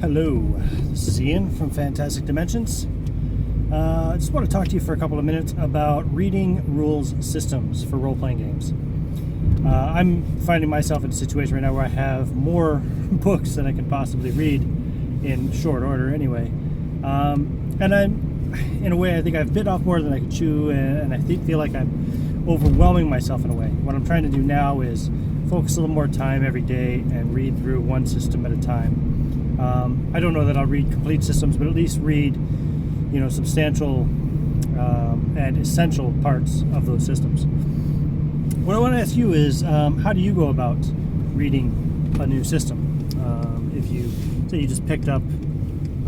Hello, this is Ian from Fantastic Dimensions. I just want to talk to you for a couple of minutes about reading rules systems for role-playing games. I'm finding myself in a situation right now where I have more books than I can possibly read in short order anyway. And I'm, in a way, I think I've bit off more than I can chew, and I feel like I'm overwhelming myself in a way. What I'm trying to do now is focus a little more time every day and read through one system at a time. I don't know that I'll read complete systems, but at least read, substantial and essential parts of those systems. What I want to ask you is, how do you go about reading a new system? If you say you just picked up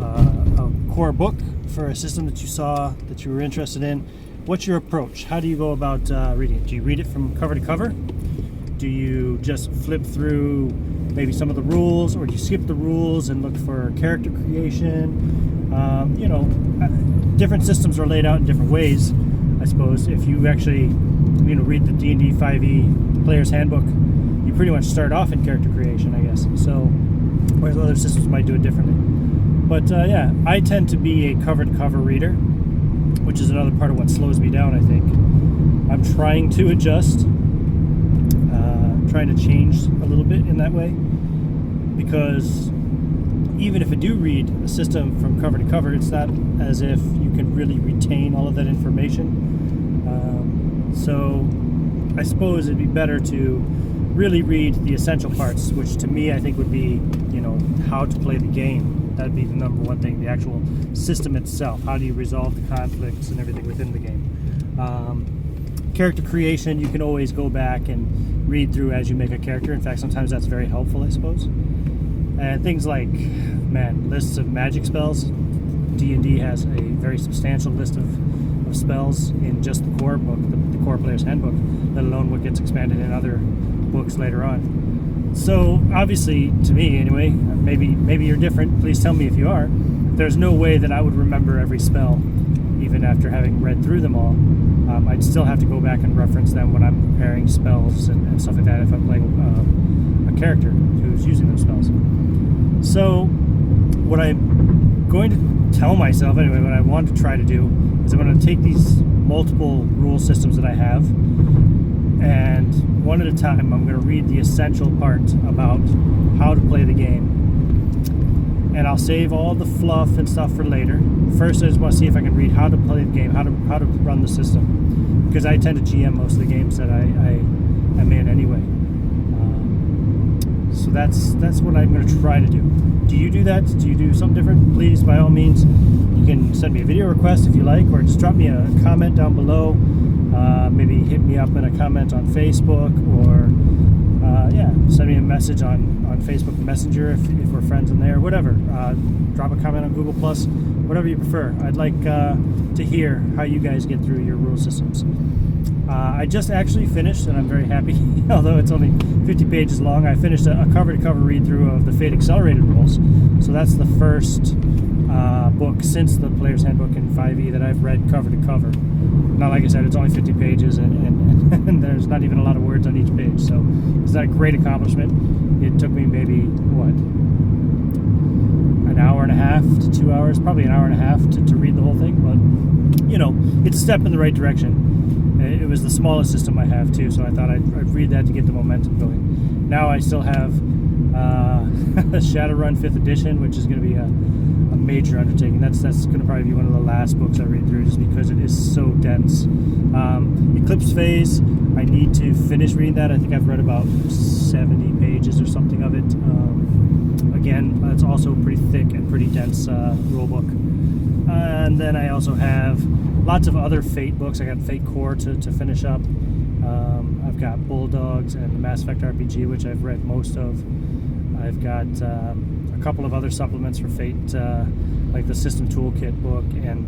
a core book for a system that you saw that you were interested in, what's your approach? How do you go about reading it? Do you read it from cover to cover? Do you just flip through maybe some of the rules, or do you skip the rules and look for character creation? Different systems are laid out in different ways, I suppose. If you actually, read the D&D 5e Player's Handbook, you pretty much start off in character creation, I guess. So, whereas other systems might do it differently. But I tend to be a cover-to-cover reader, which is another part of what slows me down, I think. I'm trying to adjust. Trying to change a little bit in that way, because even if I do read a system from cover to cover, it's not as if you can really retain all of that information. So I suppose it'd be better to really read the essential parts, which to me I think would be, how to play the game. That'd be the number one thing, the actual system itself. How do you resolve the conflicts and everything within the game? Character creation, you can always go back and read through as you make a character. In fact, sometimes that's very helpful, I suppose. And things like, lists of magic spells. D&D has a very substantial list of spells in just the core book, the core Player's Handbook, let alone what gets expanded in other books later on. So, obviously, to me anyway, maybe you're different, please tell me if you are, there's no way that I would remember every spell, even after having read through them all. I'd still have to go back and reference them when I'm preparing spells and stuff like that if I'm playing a character who's using those spells. So what I'm going to tell myself anyway, what I want to try to do is I'm going to take these multiple rule systems that I have, and one at a time I'm going to read the essential part about how to play the game. And I'll save all the fluff and stuff for later. First, I just want to see if I can read how to play the game, how to run the system, because I tend to GM most of the games that I am in anyway. So that's what I'm going to try to do. Do you do that? Do you do something different? Please, by all means, you can send me a video request if you like, or just drop me a comment down below. Maybe hit me up in a comment on Facebook, or send me a message on Facebook Messenger if we're friends in there, whatever. Drop a comment on Google+, whatever you prefer. I'd like to hear how you guys get through your rule systems. I just actually finished, and I'm very happy, although it's only 50 pages long, I finished a cover-to-cover read-through of the Fate Accelerated rules. So that's the first book since the Player's Handbook in 5e that I've read cover-to-cover. Now, like I said, it's only 50 pages, and there's not even a lot of words on each page, so it's not a great accomplishment. It took me maybe, an hour and a half to 2 hours, probably an hour and a half to read the whole thing, but, it's a step in the right direction. It was the smallest system I have, too, so I thought I'd read that to get the momentum going. Now I still have Shadowrun 5th edition, which is going to be a major undertaking. That's going to probably be one of the last books I read through, just because it is so dense. Eclipse Phase, I need to finish reading that. I think I've read about 70 pages or something of it. Again, it's also pretty thick and pretty dense rule book. And then I also have lots of other Fate books. I got Fate Core to finish up. I've got Bulldogs and the Mass Effect RPG, which I've read most of. I've got a couple of other supplements for Fate, like the System Toolkit book and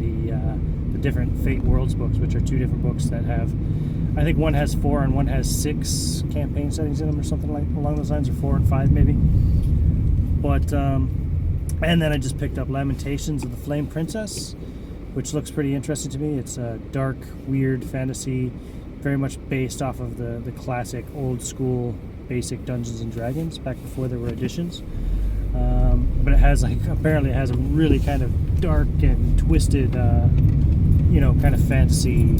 the different Fate Worlds books, which are two different books that have, I think one has 4 and one has 6 campaign settings in them, or something like along those lines, or 4 and 5 maybe. But and then I just picked up Lamentations of the Flame Princess, which looks pretty interesting to me. It's a dark, weird fantasy, very much based off of the classic old school basic Dungeons and Dragons back before there were editions. but it has apparently it has a really kind of dark and twisted, kind of fantasy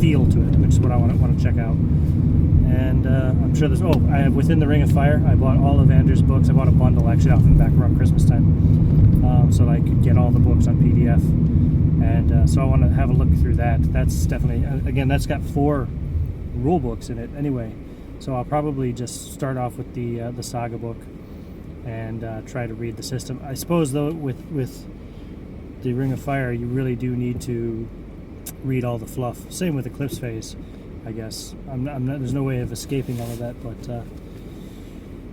feel to it, which is what I want to check out. And I'm sure there's. I have Within the Ring of Fire. I bought all of Andrew's books. I bought a bundle actually off in the back around Christmas time, so that I could get all the books on PDF. And so I want to have a look through that. That's definitely, again, that's got 4 rule books in it anyway. So I'll probably just start off with the Saga book and try to read the system. I suppose though with the Ring of Fire, you really do need to read all the fluff. Same with Eclipse Phase, I guess. I'm not. There's no way of escaping all of that. But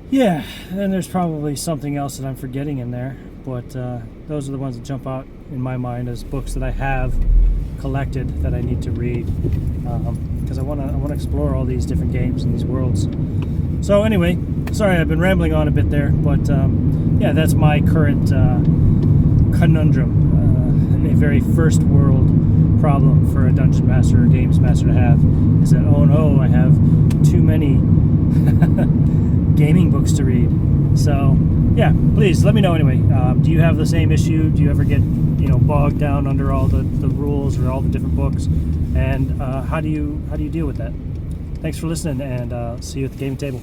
yeah, and there's probably something else that I'm forgetting in there. But those are the ones that jump out in my mind as books that I have collected that I need to read, because I want to explore all these different games and these worlds. So anyway, sorry I've been rambling on a bit there, but yeah, that's my current conundrum. A very first world problem for a dungeon master or games master to have is that, oh no, I have too many gaming books to read. So yeah, please let me know anyway. Do you have the same issue? Do you ever get bogged down under all the rules or all the different books? And how do you deal with that? Thanks for listening, and see you at the gaming table.